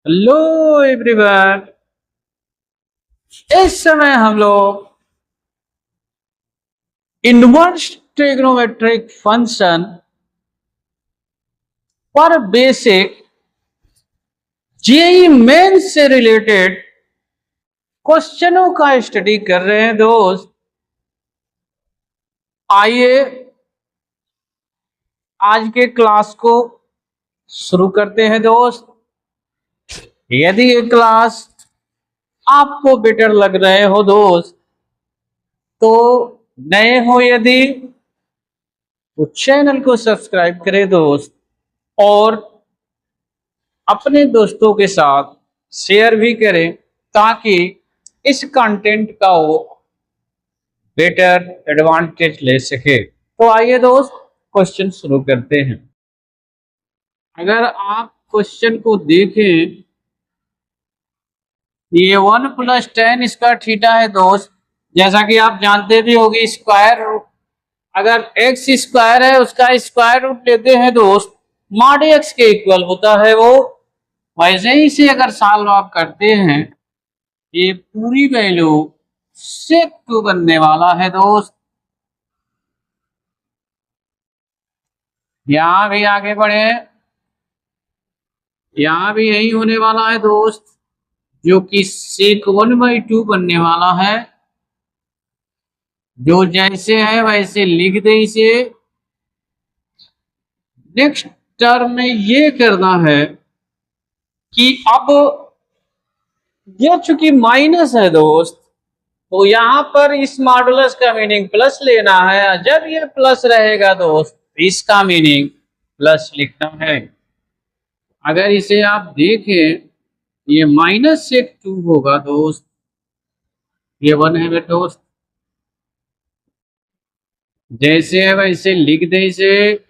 Hello everyone. इस समय हम लोग इनवर्स ट्रिग्नोमेट्रिक फंक्शन पर बेसिक जेई मेंस से रिलेटेड क्वेश्चनों का स्टडी कर रहे हैं दोस्त। आइए आज के क्लास को शुरू करते हैं दोस्त। यदि ये क्लास आपको बेटर लग रहे हो दोस्त तो नए हो यदि तो चैनल को सब्सक्राइब करें दोस्त, और अपने दोस्तों के साथ शेयर भी करें ताकि इस कंटेंट का वो बेटर एडवांटेज ले सके। तो आइए दोस्त क्वेश्चन शुरू करते हैं। अगर आप क्वेश्चन को देखें, ये 1 + tan इसका थीटा है दोस्त। जैसा कि आप जानते भी होंगे, स्क्वायर रूट अगर एक्स स्क्वायर है उसका स्क्वायर रूट लेते हैं दोस्त, मॉड एक्स के इक्वल होता है वो। वैसे ही से अगर सॉल्व आप करते हैं, ये पूरी वैल्यू sec2 बनने वाला है दोस्त। यहां भी आगे बढ़े, यहां भी यही होने वाला है दोस्त, जो कि sec1/2 बनने वाला है। जो जैसे है वैसे लिख दे इसे। नेक्स्ट टर्म में ये करना है कि अब ये चूंकि माइनस है दोस्त, तो यहां पर इस मॉडुलस का मीनिंग प्लस लेना है। जब ये प्लस रहेगा दोस्त, इसका मीनिंग प्लस लिखना है। अगर इसे आप देखें, ये -sec2 होगा दोस्त, ये 1 है दोस्त। जैसे है वैसे लिख दे इसे।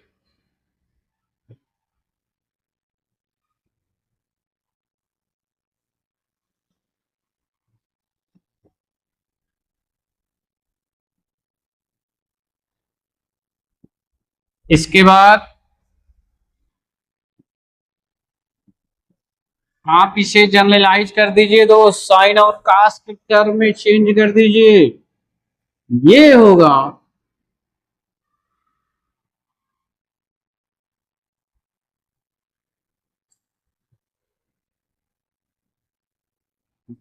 इसके बाद आप इसे जनरलाइज कर दीजिए दोस्त, साइन और कास के टर्म में चेंज कर दीजिए। ये होगा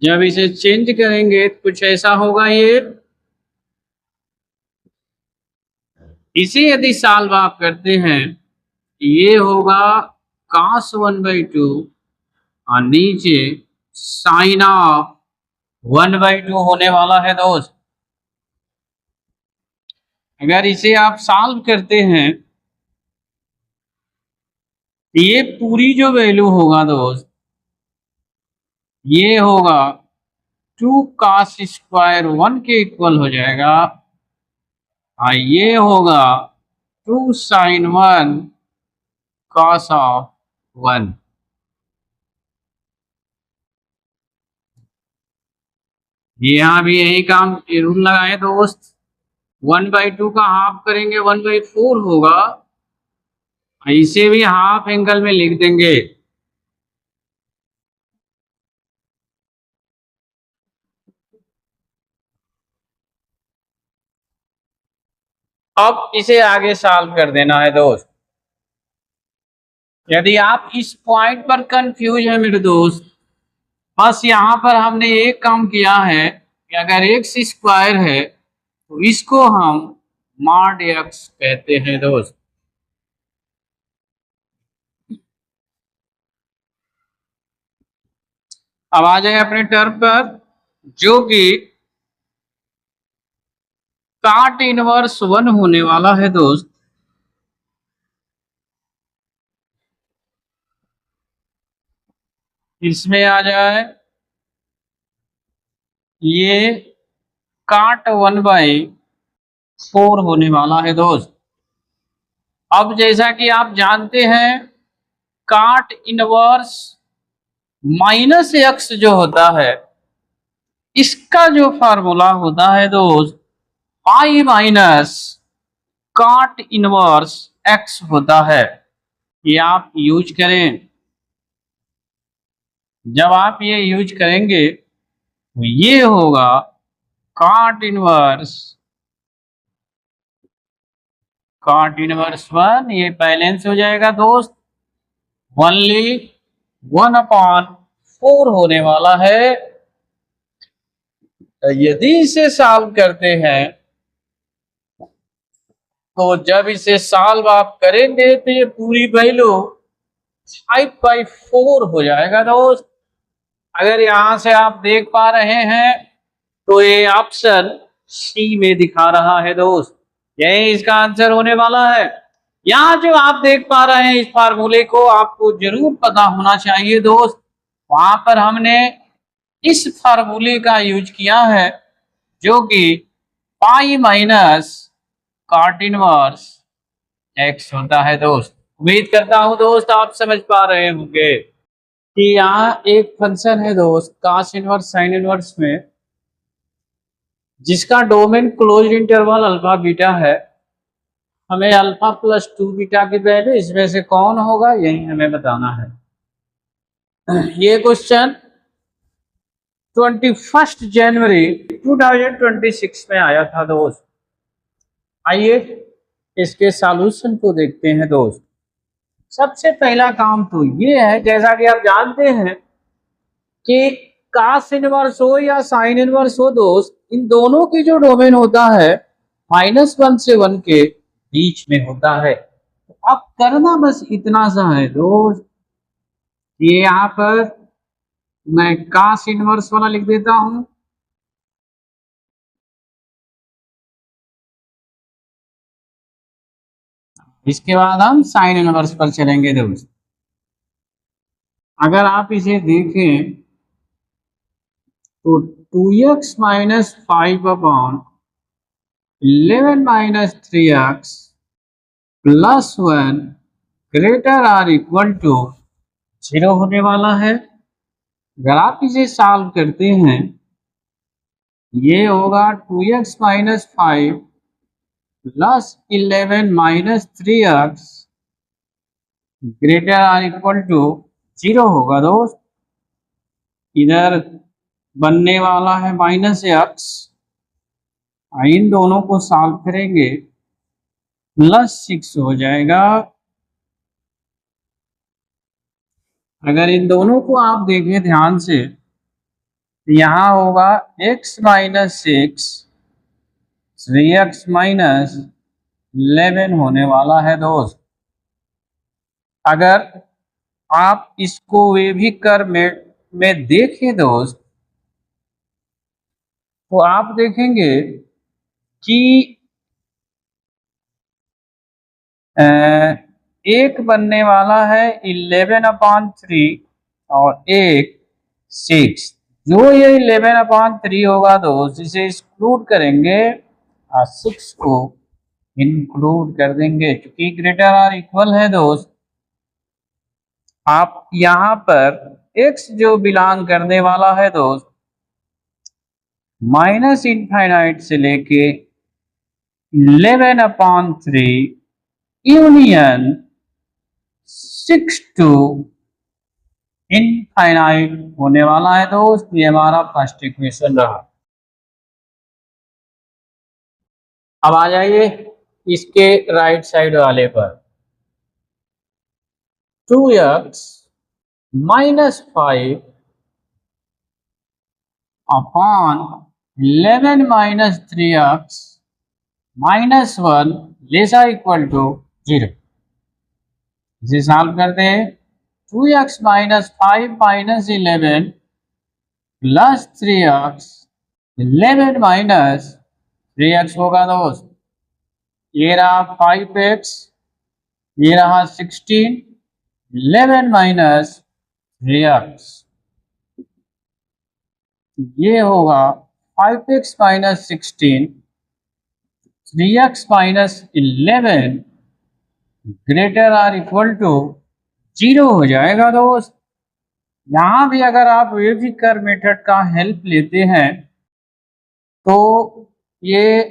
जब इसे चेंज करेंगे कुछ ऐसा होगा। ये इसे यदि सॉल्व आप करते हैं, ये होगा cos1/2 और नीचे साइन ऑफ 1/2 होने वाला है दोस्त। अगर इसे आप सॉल्व करते हैं, ये पूरी जो वैल्यू होगा दोस्त, ये होगा 2 cos² 1 के इक्वल हो जाएगा। और ये होगा 2 sin 1 cos 1। यहाँ भी यही काम रूल लगाए दोस्त। 1/2 का हाफ करेंगे 1/4 होगा। इसे भी हाफ एंगल में लिख देंगे। अब इसे आगे सॉल्व कर देना है दोस्त। यदि आप इस पॉइंट पर कंफ्यूज है मेरे दोस्त, बस यहाँ पर हमने एक काम किया है कि अगर x² है तो इसको हम मॉड x कहते हैं दोस्त। अब आ जाए अपने टर्म पर, जो कि cot 1 होने वाला है दोस्त। इसमें आ जाए ये cot 1/4 होने वाला है दोस्त। अब जैसा कि आप जानते हैं, cot 1 -x जो होता है, इसका जो फार्मूला होता है दोस्त, I माइनस cot 1x होता है। ये आप यूज करें। जब आप ये यूज करेंगे तो ये होगा cot इनवर्स 1, ये बैलेंस हो जाएगा दोस्त, ओनली 1/4 होने वाला है। यदि इसे सॉल्व करते हैं तो जब इसे सॉल्व आप करेंगे तो ये पूरी वैल्यू 5/4 हो जाएगा दोस्त। अगर यहां से आप देख पा रहे हैं तो ये ऑप्शन सी में दिखा रहा है दोस्त, यही इसका आंसर होने वाला है। यहाँ जो आप देख पा रहे हैं इस फार्मूले को आपको जरूर पता होना चाहिए दोस्त, वहां पर हमने इस फार्मूले का यूज किया है जो कि pi minus cot inverse x होता है दोस्त। उम्मीद करता हूं दोस्त आप समझ पा रहे होंगे कि यहाँ एक फंक्शन है दोस्त कॉस इनवर्स साइन इनवर्स में, जिसका domain closed interval alpha beta है। हमें अल्फा प्लस 2 बीटा की वैल्यू इसमें से कौन होगा यही हमें बताना है। ये क्वेश्चन 21 जनवरी 2026 में आया था दोस्त। आइए इसके सॉल्यूशन को देखते हैं दोस्त। सबसे पहला काम तो ये है, जैसा कि आप जानते हैं कि कास इनवर्स हो या साइन इनवर्स हो दोस्त, इन दोनों की जो डोमेन होता है -1 से 1 के बीच में होता है। तो अब करना बस इतना सा है दोस्त, ये यहाँ पर मैं कास इनवर्स वाला लिख देता हूं, इसके बाद हम साइन इनवर्स पर चलेंगे दोस्त। अगर आप इसे देखें तो 2x minus 5/11 - 3x plus 1 greater or equal to 0 होने वाला है। अगर आप इसे सॉल्व करते हैं ये होगा 2x minus 5 plus 11 - 3x greater or equal to 0 होगा दोस्त। इधर बनने वाला है -x, इन दोनों को सॉल्व करेंगे +6 हो जाएगा। अगर इन दोनों को आप देखें ध्यान से तो यहाँ होगा x माइनस 6 3x माइनस 11 होने वाला है दोस्त। अगर आप इसको वे भी कर में देखें दोस्त तो आप देखेंगे कि एक बनने वाला है 11/3 और एक 6। जो ये 11/3 होगा दोस्त इसे एक्सक्लूड करेंगे और 6 को इंक्लूड कर देंगे, क्योंकि ग्रेटर आर इक्वल है दोस्त। आप यहाँ पर x जो बिलोंग करने वाला है दोस्त -∞ से लेके 11/3 यूनियन 6 टू इनफाइनाइट होने वाला है दोस्त। ये हमारा फर्स्ट इक्वेशन रहा। अब आ जाइए इसके राइट साइड वाले पर, 2x minus 5 upon 11 - 3x -1 lesser equal to 0। इसे सॉल्व करते हैं 2x minus 5 minus 11 plus 3x 11 minus 3x होगा दोस्त। ये रहा 5x, ये रहा 16, 11 माइनस 3x, ये होगा 5x minus 16 3x minus 11 greater or equal to 0 हो जाएगा दोस्त। यहां भी अगर आप वेविकर मेथड का हेल्प लेते हैं तो ये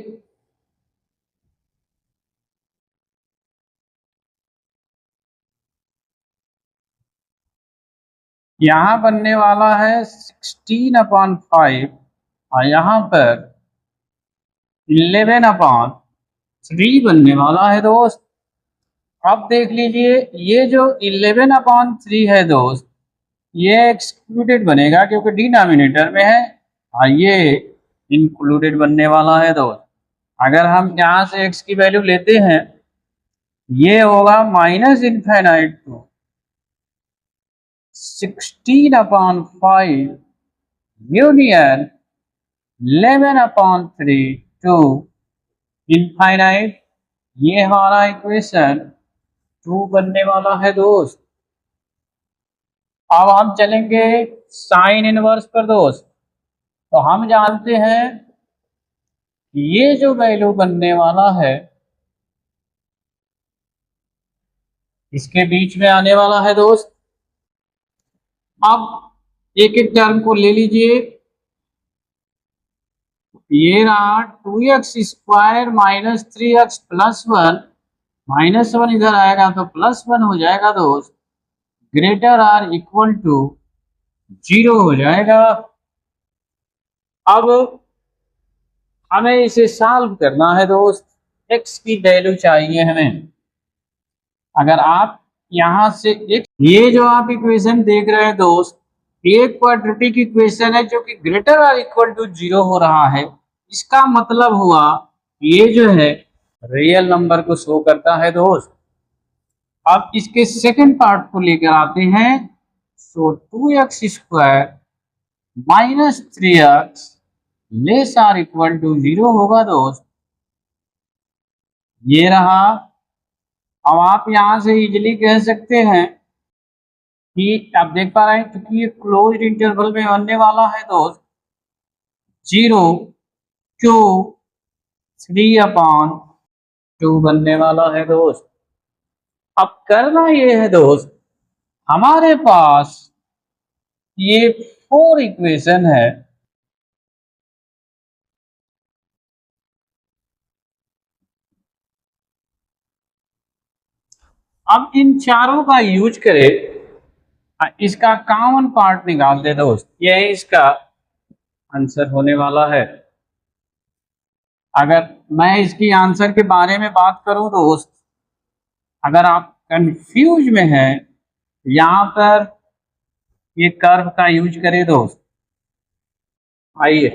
यहाँ बनने वाला है 16/5 और यहाँ पर 11/3 बनने वाला है दोस्त। अब देख लीजिए ये जो 11/3 है दोस्त, ये एक्सक्लूडेड बनेगा क्योंकि डिनोमिनेटर में है और ये इंक्लूडेड बनने वाला है दोस्त। अगर हम यहाँ से x की वैल्यू लेते हैं, ये होगा -infinite to 16/5 union 11/3 to infinite. ये हमारा इक्वेशन 2 बनने वाला है दोस्त। अब हम चलेंगे साइन इनवर्स पर दोस्त। तो हम जानते हैं ये जो वैल्यू बनने वाला है इसके बीच में आने वाला है दोस्त। अब एक एक टर्म को ले लीजिए। ये रहा 2x² माइनस 3x प्लस 1, -1 इधर आएगा तो +1 हो जाएगा दोस्त, ग्रेटर आर इक्वल टू 0 हो जाएगा। अब हमें इसे सॉल्व करना है दोस्त, x की वैल्यू चाहिए हमें। अगर आप यहां से एक ये जो आप इक्वेशन देख रहे हैं दोस्त, ये क्वाड्रेटिक इक्वेशन है जो कि ग्रेटर आर इक्वल टू 0 हो रहा है। इसका मतलब हुआ ये जो है रियल नंबर को शो करता है दोस्त। अब इसके सेकंड पार्ट को लेकर आते हैं। So 2x² minus 3x less or equal to 0 होगा दोस्त। ये रहा। अब आप यहां से इजिली कह सकते हैं कि आप देख पा रहे हैं क्योंकि ये क्लोज्ड इंटरवल में बनने वाला है दोस्त, 0 टू 3/2 बनने वाला है दोस्त। अब करना ये है दोस्त, हमारे पास ये 4 इक्वेशन है। अब इन चारों का यूज करें, इसका कॉमन पार्ट निकाल दे दोस्त, यही इसका आंसर होने वाला है। अगर मैं इसकी आंसर के बारे में बात करूं दोस्त, अगर आप कंफ्यूज में हैं, यहां पर ये कर्व का यूज करें दोस्त। आइए,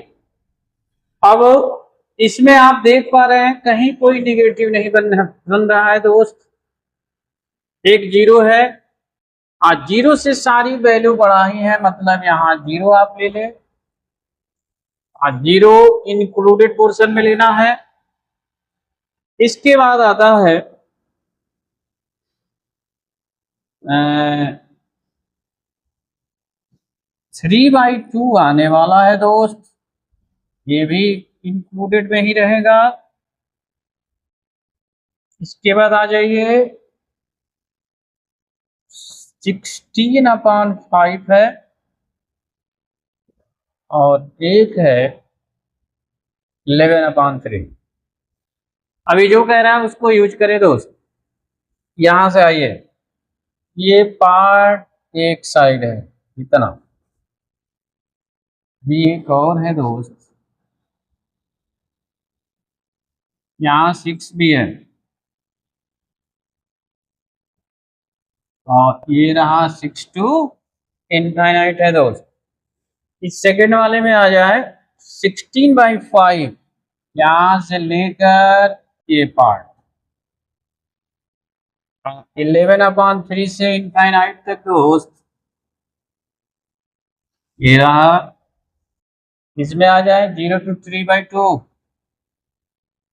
अब इसमें आप देख पा रहे हैं कहीं कोई निगेटिव नहीं बन रहा है दोस्त, एक 0 है। आज 0 से सारी वैल्यू बढ़ाई है, मतलब यहाँ 0 आप ले लें। आज 0 इंक्लूडेड पोर्शन में लेना है। इसके बाद आता है 3/2 आने वाला है दोस्त, ये भी इंक्लूडेड में ही रहेगा। इसके बाद आ जाइए 16/5 है और एक है 11/3। अभी जो कह रहा है उसको यूज करें दोस्त। यहां से आइए, ये पार्ट एक साइड है इतना, भी एक और है दोस्त, यहाँ 6 भी है और ये रहा 6 टू इनफाइनाइट है दोस्त। इस सेकेंड वाले में आ जाए 16/5, यहां से लेकर ये पार्ट 11/3 से इनफाइनाइट तक दोस्त, ये रहा। इसमें आ जाए 0 टू 3/2,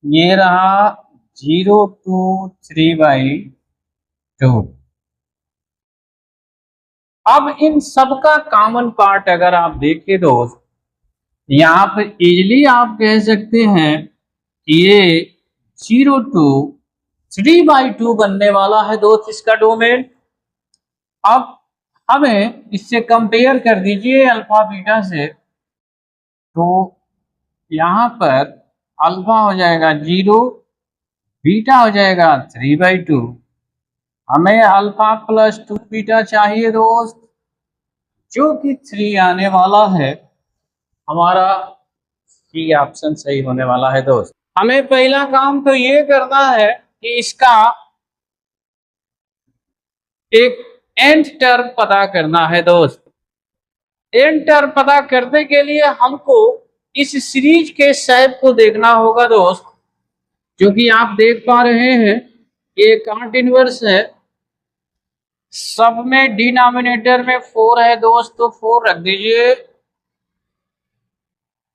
ये रहा 0 टू 3/2। अब इन सबका कॉमन पार्ट अगर आप देखें दोस्त, यहाँ पर इजिली आप कह सकते हैं कि ये 0 टू 3/2 बनने वाला है दोस्त इसका डोमेन। अब हमें इससे कंपेयर कर दीजिए अल्फा बीटा से, तो यहाँ पर अल्फा हो जाएगा 0, बीटा हो जाएगा 3/2। हमें अल्फा प्लस 2 बीटा चाहिए दोस्त, जो कि 3 आने वाला है। हमारा सी ऑप्शन सही होने वाला है दोस्त। हमें पहला काम तो ये करना है कि इसका एक nth टर्म पता करना है दोस्त। nth टर्म पता करने के लिए हमको इस सीरीज के शेप को देखना होगा दोस्त, जो कि आप देख पा रहे हैं ये कांट इनवर्स है। सब में डिनोमिनेटर में 4 है दोस्त, तो 4 रख दीजिए।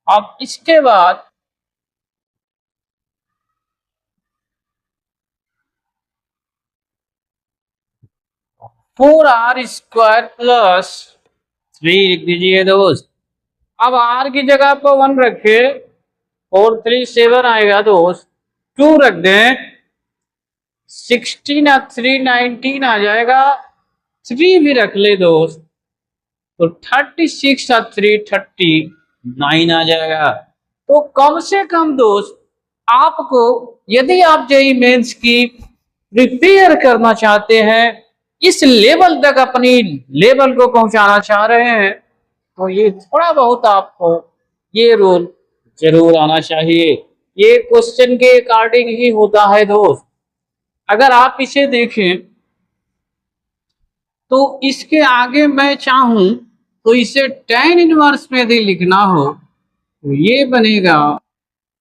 अब इसके बाद फोर आर स्क्वायर प्लस 3 लिख दीजिए दोस्त। अब आर की जगह पर 1 रखे और 3 7 आएगा दोस्त। 2 रख दें, 16 और 3 19 आ जाएगा। 3 भी रख ले दोस्त, तो 36 और 3 39 आ जाएगा। तो कम से कम दोस्त आपको, यदि आप जेईई मेंस की प्रिपेयर करना चाहते हैं, इस लेवल तक अपनी लेवल को पहुंचाना चाह रहे हैं, तो ये थोड़ा बहुत आपको ये रोल जरूर आना चाहिए। ये क्वेश्चन के अकॉर्डिंग ही होता है दोस्त। अगर आप इसे देखें तो इसके आगे मैं चाहूं तो इसे tan इनवर्स में यदि लिखना हो तो ये बनेगा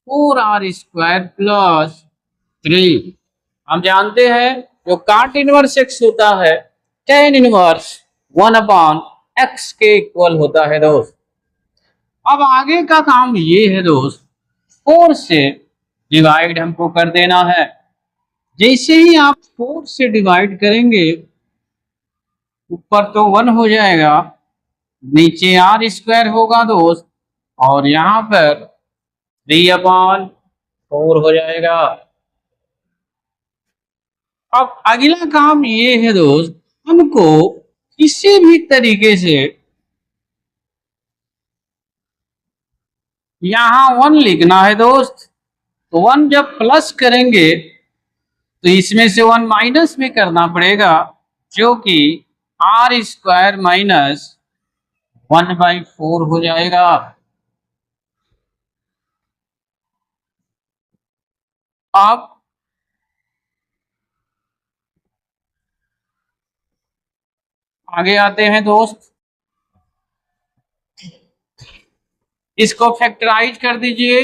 4r स्क्वायर प्लस 3। हम जानते हैं जो काट इनवर्स x होता है tan इनवर्स 1/x के इक्वल होता है दोस्त। अब आगे का काम ये है दोस्त, 4 से डिवाइड हमको कर देना है। जैसे ही आप 4 से डिवाइड करेंगे, ऊपर तो 1 हो जाएगा, नीचे आर स्क्वायर होगा दोस्त, और यहाँ पर 3/4 हो जाएगा। अब अगला काम ये है दोस्त, हमको किसी भी तरीके से यहाँ 1 लिखना है दोस्त। तो 1 जब प्लस करेंगे तो इसमें से 1 माइनस भी करना पड़ेगा, जो कि आर स्क्वायर माइनस 1/4 हो जाएगा। अब आगे आते हैं दोस्त, इसको फैक्टराइज कर दीजिए।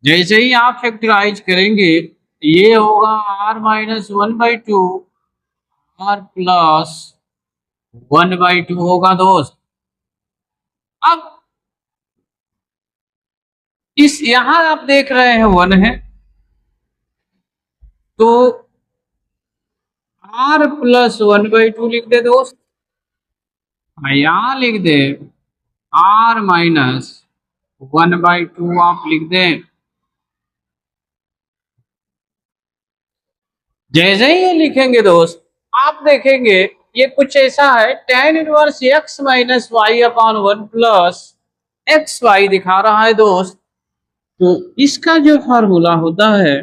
जैसे ही आप फैक्टराइज करेंगे, ये होगा r-1/2 r प्लस 1/2 होगा दोस्त। अब इस यहां आप देख रहे हैं 1 है, तो r प्लस 1/2 लिख दे दोस्त। यहां लिख दे r माइनस 1/2 आप लिख दें। जैसे ही ये लिखेंगे दोस्त, आप देखेंगे ये कुछ ऐसा है, tan inverse x minus y/1 plus xy दिखा रहा है दोस्त। तो इसका जो फार्मूला होता है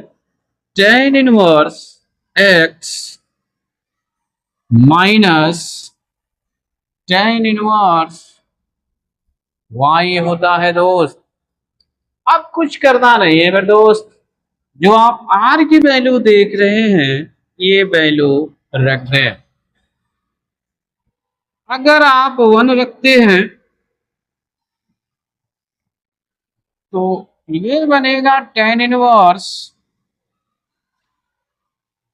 tan inverse x minus tan inverse y होता है दोस्त। अब कुछ करना नहीं है मेरे दोस्त, जो आप r की वैल्यू देख रहे हैं ये वैल्यू रख दें। अगर आप 1 रखते हैं तो ये बनेगा tan इनवर्स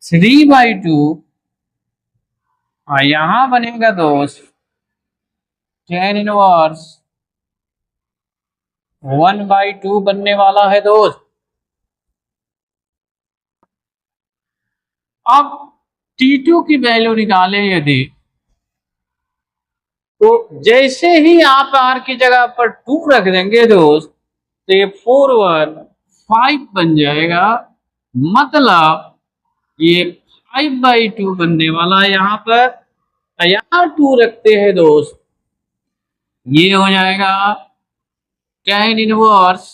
3/2, और यहां बनेगा दोस्त tan इनवर्स 1/2 बनने वाला है दोस्त। अब T2 की वैल्यू निकालें यदि, तो जैसे ही आप r की जगह पर 2 रख देंगे दोस्त, तो ये 4 1 5 बन जाएगा। मतलब ये 5/2 बनने वाला है यहाँ पर। यहाँ 2 रखते हैं दोस्त, ये हो जाएगा tan इनवर्स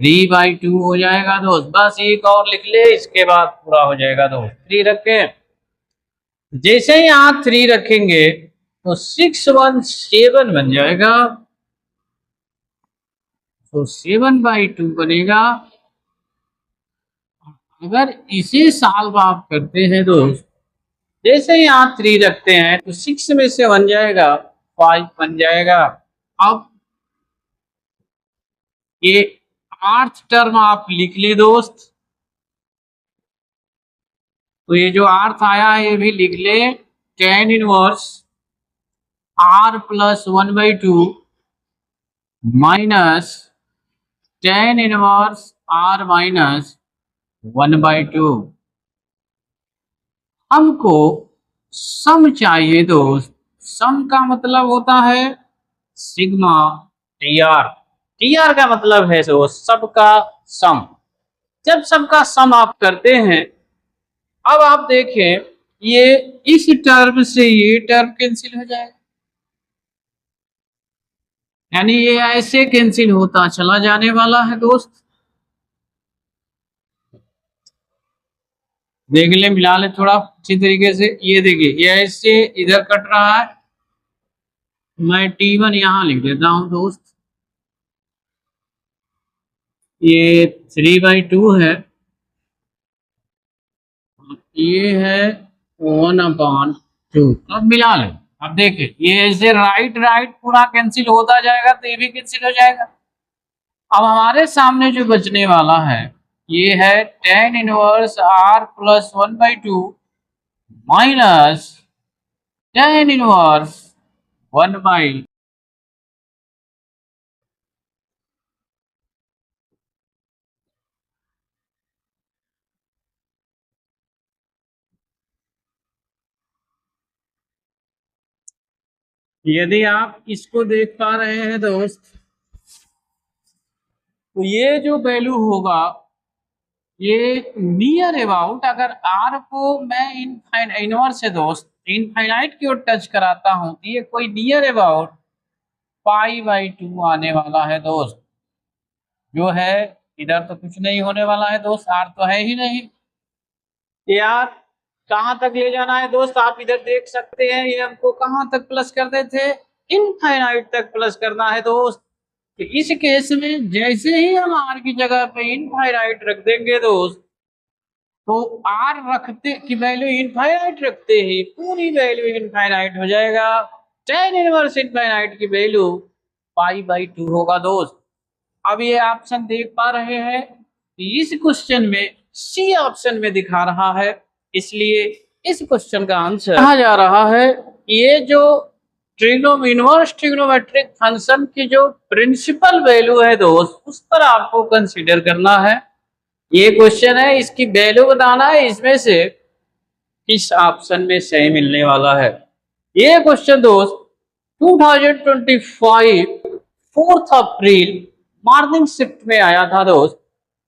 3/2 हो जाएगा दोस्त। बस एक और लिख ले, इसके बाद पूरा हो जाएगा दोस्त। 3 रखें, जैसे ही आप 3 रखेंगे तो 617 बन जाएगा, तो 7/2 बनेगा। अगर इसे सॉल्व आप करते हैं दोस्त, जैसे यहाँ 3 रखते हैं तो 6 में से बन जाएगा 5 बन जाएगा। अब ये 8th टर्म आप लिख ले दोस्त, तो ये जो 8th आया है ये भी लिख ले, tan inverse r plus 1/2 minus tan inverse r minus 1/2। हमको सम चाहिए दोस्त, सम का मतलब होता है सिग्मा टीआर। टीआर का मतलब है दोस्त सबका सम। जब सबका सम आप करते हैं, अब आप देखें ये इस टर्म से ये टर्म कैंसिल हो जाएगा, यानी ये ऐसे कैंसिल होता चला जाने वाला है दोस्त। देख ले, मिला ले थोड़ा अच्छी तरीके से। ये देखिए ये ऐसे इधर कट रहा है, मैं T1 यहां लिख देता हूं दोस्त। ये 3/2 है, ये है 1/2। अब मिला ले, अब देखिए ये ऐसे राइट राइट पूरा कैंसिल होता जाएगा तो ये भी कैंसिल हो जाएगा। अब हमारे सामने जो बचने वाला है ये है tan inverse r plus 1/2 minus tan inverse 1/, यदि आप इसको देख पा रहे हैं दोस्त, तो ये जो वैल्यू होगा ये नियर अबाउट, अगर r को मैं इनवर्स है दोस्त इनफाइनाइट की ओर टच कराता हूं तो ये कोई नियर अबाउट π/2 आने वाला है दोस्त। जो है इधर तो कुछ नहीं होने वाला है दोस्त, r तो है ही नहीं। यार कहां तक ले जाना है दोस्त, आप इधर देख सकते हैं ये हमको कहां तक प्लस करते थे, इनफाइनाइट तक प्लस करना है दोस्त। तो इस केस में जैसे ही हम r की जगह पे इनफाइनाइट रख देंगे दोस्त, तो r रखते की वैल्यू इनफाइनाइट रखते ही पूरी वैल्यू इनफाइनाइट हो जाएगा। tan इनवर्स इनफाइनाइट की वैल्यू π/2 होगा दोस्त। अब ये ऑप्शन देख पा रहे हैं, इस क्वेश्चन में सी ऑप्शन में दिखा रहा है, इसलिए इस क्वेश्चन का आंसर कहा जा रहा है। ये जो इनवर्स ट्रिग्नोमेट्रिक फंक्शन की जो प्रिंसिपल वैल्यू है दोस्त, उस पर आपको कंसीडर करना है। ये क्वेश्चन है, इसकी वैल्यू बताना है, इसमें से किस ऑप्शन में सही मिलने वाला है। ये क्वेश्चन दोस्त 2025 4 अप्रैल मॉर्निंग शिफ्ट में आया था दोस्त।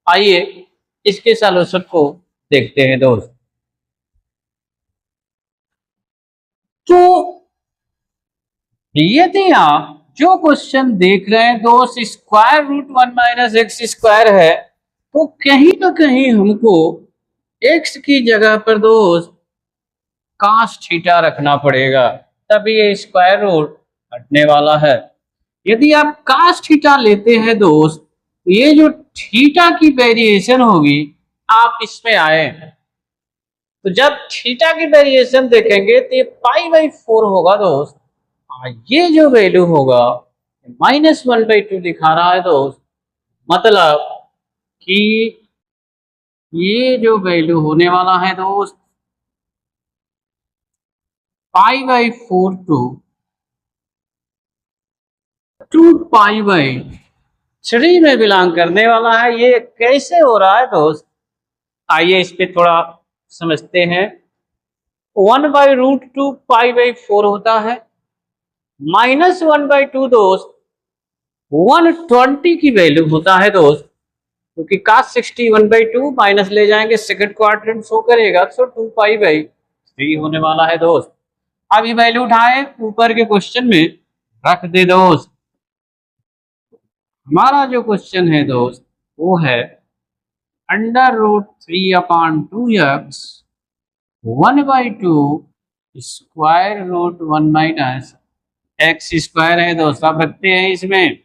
आइए इसके सॉल्यूशन को देखते हैं दोस्त। तो यदि आप जो क्वेश्चन देख रहे हैं दोस्त square root 1 minus x square है, तो कहीं ना कहीं हमको x की जगह पर दोस्त cos थीटा रखना पड़ेगा, तभी ये स्क्वायर रूट हटने वाला है। यदि आप cos थीटा लेते हैं दोस्त, ये जो थीटा की वेरिएशन होगी आप इसमें आए, तो जब थीटा की वेरिएशन देखेंगे तो ये π/4 होगा दोस्त। ये जो वैल्यू होगा -1/2 दिखा रहा है दोस्त, मतलब कि ये जो वैल्यू होने वाला है दोस्त π/4 टू π/3 में बिलोंग करने वाला है। ये कैसे हो रहा है दोस्त, आइए इस पे थोड़ा समझते हैं। 1/√2 π/4 होता है, -1/2 दोस्त 120 की वैल्यू होता है दोस्त, क्योंकि cos 60 1/2 माइनस ले जाएंगे सेकंड क्वाड्रेंट शो करेगा, तो 2 π/3 होने वाला है दोस्त। अब ये वैल्यू उठाए ऊपर के क्वेश्चन में रख दे दोस्त। हमारा जो क्वेश्चन है दोस्त वो है √3/2x 1/2 square root 1 minus x square है दोस्त, आप रखते हैं इसमें।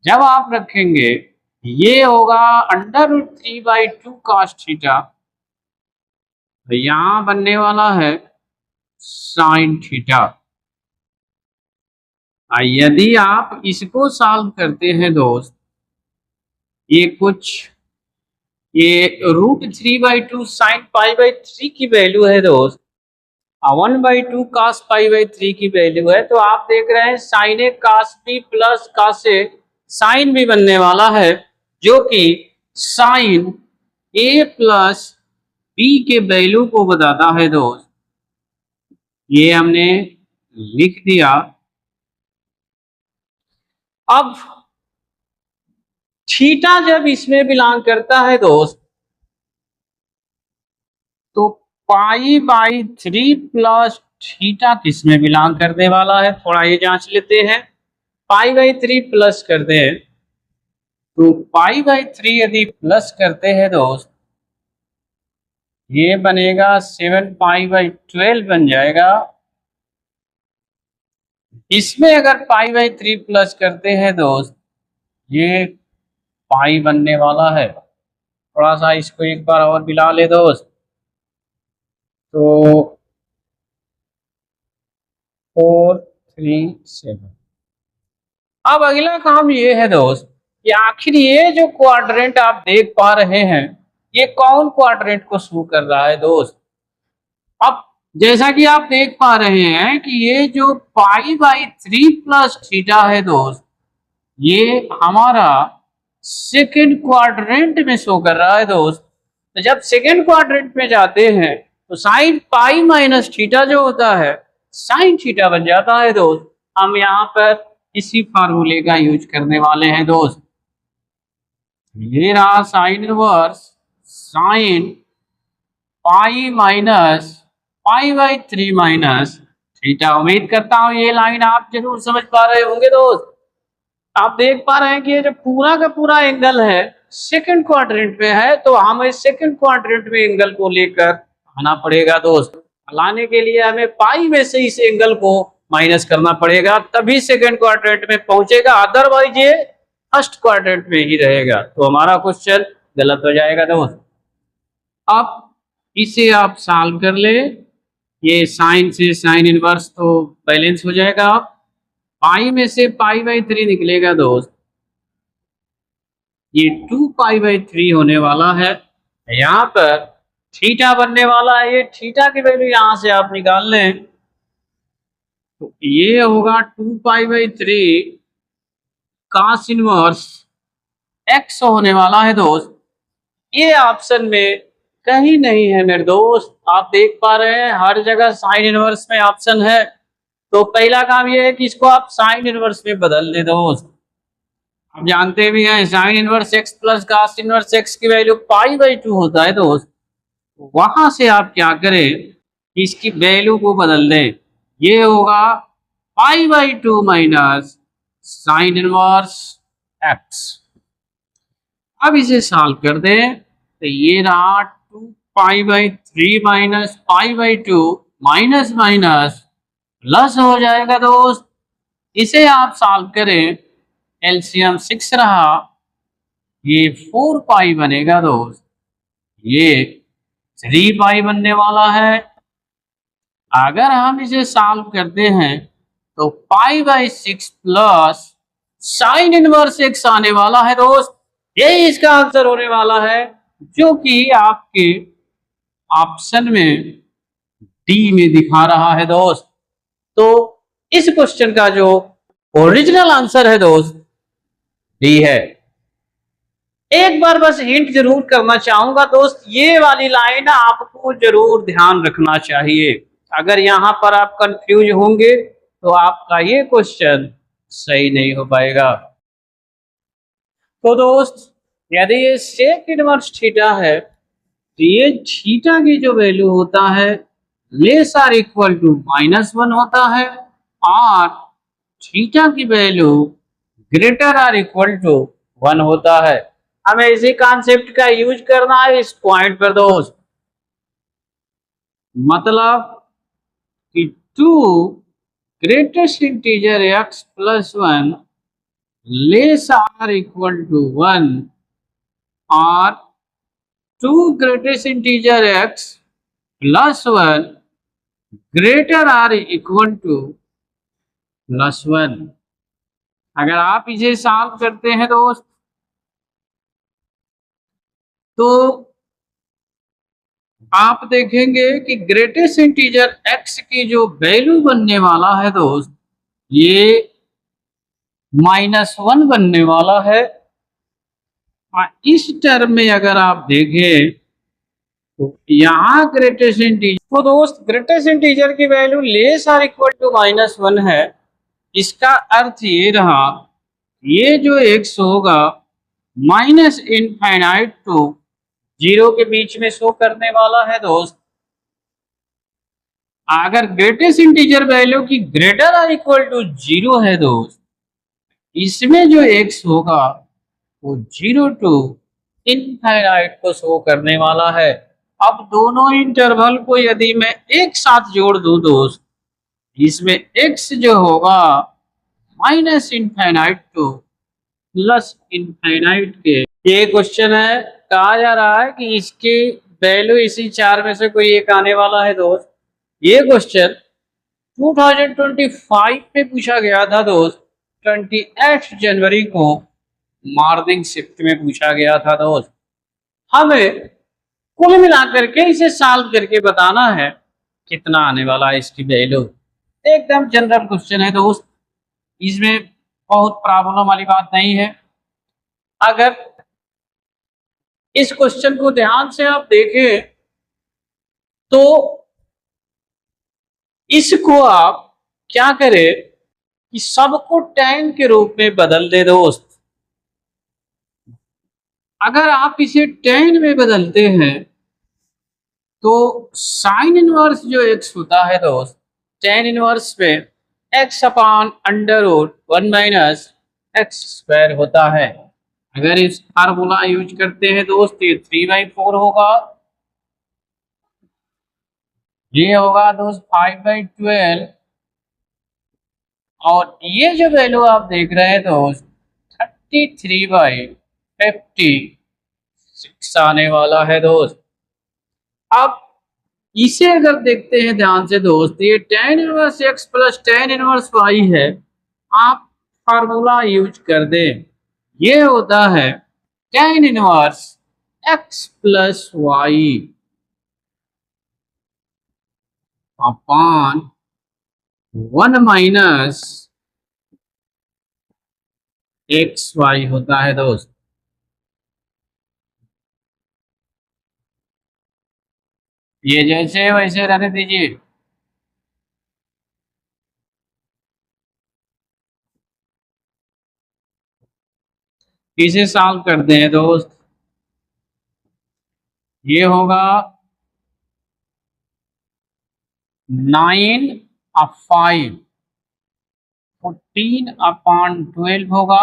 जब आप रखेंगे ये होगा अंडर रूट 3/2 कॉस थीटा, तो यहां बनने वाला है साइन थीटा। यदि आप इसको सॉल्व करते हैं दोस्त, ये कुछ ये रूट 3/2 साइन π/3 की वैल्यू है दोस्त, 1/2 cos π/3 की वैल्यू है, तो आप देख रहे हैं साइन ए cos b प्लस cos ए साइन भी बनने वाला है, जो कि साइन ए प्लस बी के वैल्यू को बताता है दोस्त। ये हमने लिख दिया। अब थीटा जब इसमें बिलोंग करता है दोस्त, तो π/3 प्लस थीटा किस में बिलोंग करने वाला है, थोड़ा ये जांच लेते हैं। π/3 प्लस करते हैं, तो π/3 यदि प्लस करते हैं दोस्त, ये बनेगा 7π/12 बन जाएगा। इसमें अगर π/3 प्लस करते हैं दोस्त, ये पाई बनने वाला है। थोड़ा सा इसको एक बार और मिला ले दोस्त, तो 4 3 7। अब अगला काम ये है दोस्त कि आखिर ये जो क्वाड्रेंट आप देख पा रहे हैं, ये कौन क्वाड्रेंट को शो कर रहा है दोस्त। अब जैसा कि आप देख पा रहे हैं कि ये जो π/3 प्लस थीटा है दोस्त, ये हमारा सेकेंड क्वाड्रेंट में शो कर रहा है दोस्त। तो जब सेकेंड क्वाड्रेंट में जाते हैं तो साइन पाई माइनस थीटा जो होता है साइन थीटा बन जाता है दोस्त। हम यहाँ पर इसी फार्मूले का यूज करने वाले हैं दोस्त। ये रहा sine inverse sine pi minus π/3 minus theta. उम्मीद करता हूं ये लाइन आप जरूर समझ पा रहे होंगे दोस्त। आप देख पा रहे हैं कि ये जो पूरा का पूरा एंगल है सेकंड क्वाड्रेंट में है, तो हमें सेकंड क्वाड्रेंट में एंगल को लेकर आना पड़ेगा दोस्त। लाने के लिए हमें पाई में से इस एंगल को माइनस करना पड़ेगा, तभी सेकंड क्वाड्रेंट में पहुंचेगा, अदरवाइज ये फर्स्ट क्वाड्रेंट में ही रहेगा, तो हमारा क्वेश्चन गलत हो जाएगा दोस्त। अब इसे आप सॉल्व कर ले, ये साइन से साइन इनवर्स तो बैलेंस हो जाएगा। पाई में से π/3 निकलेगा दोस्त, ये 2π/3 होने वाला है। यहाँ पर थीटा बनने वाला है, ये थीटा की वैल्यू यहां से आप निकाल लें, तो ये होगा 2π/3 cos इनवर्स x होने वाला है दोस्त। ये ऑप्शन में कहीं नहीं है मेरे दोस्त, आप देख पा रहे हैं हर जगह साइन इनवर्स में ऑप्शन है। तो पहला काम ये है कि इसको आप साइन इनवर्स में बदल दे दोस्त। आप जानते भी हैं sine inverse x plus cos inverse x की वैल्यू π/2 होता है दोस्त। वहां से आप क्या करें, इसकी वैल्यू को बदल दें, ये होगा π/2 माइनस साइन इनवर्स x। अब इसे सॉल्व कर दें, तो ये रहा 2π/3 माइनस π/2 माइनस माइनस प्लस हो जाएगा दोस्त। इसे आप सॉल्व करें, एलसीएम 6 रहा, ये 4π बनेगा दोस्त, ये 3π बनने वाला है। अगर हम इसे सॉल्व करते हैं तो π/6 प्लस साइन इनवर्स x आने वाला है दोस्त। यही इसका आंसर होने वाला है, जो कि आपके ऑप्शन में डी में दिखा रहा है दोस्त। तो इस क्वेश्चन का जो ओरिजिनल आंसर है दोस्त डी है। एक बार बस हिंट जरूर करना चाहूंगा दोस्त, ये वाली लाइन आपको जरूर ध्यान रखना चाहिए। अगर यहाँ पर आप कंफ्यूज होंगे तो आपका ये क्वेश्चन सही नहीं हो पाएगा। तो दोस्त यदि ये सेक इनवर्स थीटा है, तो ये थीटा की जो वैल्यू होता है लेस आर इक्वल टू -1 होता है, और थीटा की value greater or equal to 1 होता है। हमें इसी कॉन्सेप्ट का यूज करना है इस पॉइंट पर दोस्त। मतलब 2 greatest integer x plus 1 less or equal to 1 or 2 greatest integer x plus 1 greater or equal to plus 1। अगर आप इसे सॉल्व करते हैं दोस्त तो आप देखेंगे कि ग्रेटेस्ट इंटीजर x की जो वैल्यू बनने वाला है दोस्त ये -1 बनने वाला है। इस टर्म में अगर आप देखें तो यहाँ ग्रेटेस्ट इंटीजर तो दोस्त ग्रेटेस्ट इंटीजर की वैल्यू लेस और इक्वल टू -1 है। इसका अर्थ ये रहा ये जो x होगा माइनस इनफाइनाइट टू 0 के बीच में शो करने वाला है दोस्त। अगर ग्रेटेस्ट इंटीजर वैल्यू की ग्रेटर और इक्वल टू 0 है दोस्त इसमें जो x होगा वो 0 टू इनफाइनाइट को शो करने वाला है। अब दोनों इंटरवल को यदि मैं एक साथ जोड़ दूं दोस्त इसमें x जो होगा minus infinite two plus infinite के ये क्वेश्चन है। कहा जा रहा है कि इसकी वैल्यू इसी चार में से कोई एक आने वाला है दोस्त। ये क्वेश्चन 2025 में पूछा गया था दोस्त 28 जनवरी को मॉर्निंग शिफ्ट में पूछा गया था दोस्त। हमें कुल मिलाकर के इसे सॉल्व करके बताना है कितना आने वाला है इसकी वैल्यू। एकदम जनरल क्वेश्चन है दोस्त इसमें बहुत प्रॉब्लम वाली बात नहीं है। अगर इस क्वेश्चन को ध्यान से आप देखें तो इसको आप क्या करें कि सबको tan के रूप में बदल दे दोस्त। अगर आप इसे tan में बदलते हैं तो साइन इनवर्स जो x होता है दोस्त tan इनवर्स पे x upon under root 1 minus x square होता है। अगर इस फार्मूला यूज करते हैं दोस्त ये 3/4 होगा। ये होगा दोस्त 5/12 और ये जो वैल्यू आप देख रहे हैं दोस्त 33/56 आने वाला है दोस्त। अब इसे अगर देखते हैं ध्यान से दोस्त ये tan inverse x plus tan inverse y है। आप फार्मूला यूज कर दें ये होता है tan inverse x plus y upon 1 minus x y होता है दोस्त। ये जैसे वैसे रहने दीजिए। इसे सॉल्व करते हैं दोस्त ये होगा 9 और 5 14/12 होगा।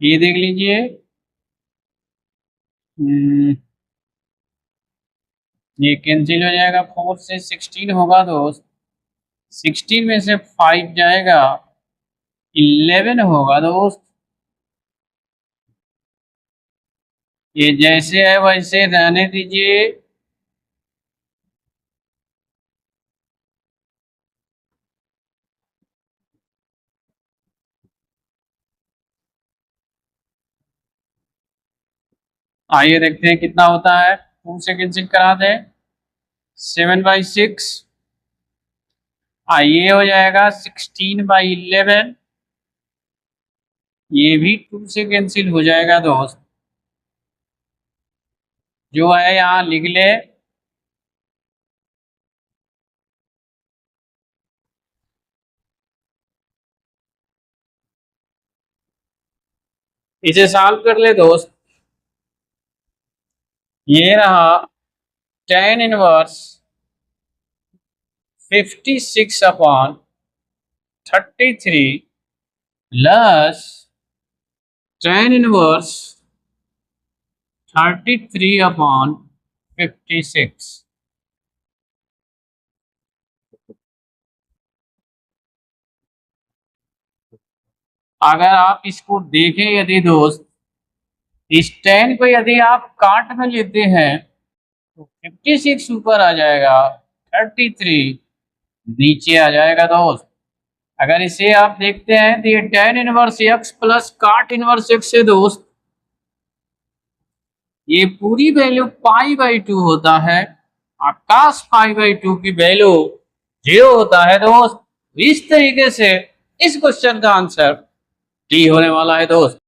ये देख लीजिए ये कैंसिल हो जाएगा 4 से 16 होगा दोस्त। 16 में से 5 जाएगा 11 होगा दोस्त। ये जैसे है वैसे रहने दीजिए। आइए देखते हैं कितना होता है। 2 से कैंसिल करा दें 7/6 ये हो जाएगा 16/11। ये भी 2 से कैंसिल हो जाएगा दोस्त। जो है यहाँ लिख ले इसे सॉल्व कर ले दोस्त। ये रहा tan inverse 56/33 plus tan inverse 33/56। अगर आप इसको देखें यदि दोस्त, इस 10 को यदि आप काट में लेते हैं तो 56 ऊपर आ जाएगा, 33 नीचे आ जाएगा दोस्त। अगर इसे आप देखते हैं तो ये tan इनवर्स x प्लस काट इनवर्स x से दोस्त ये पूरी वैल्यू π/2 होता है और cos π/2 की वैल्यू 0 होता है दोस्त। इस तरीके से इस क्वेश्चन का आंसर डी होने वाला है दोस्त।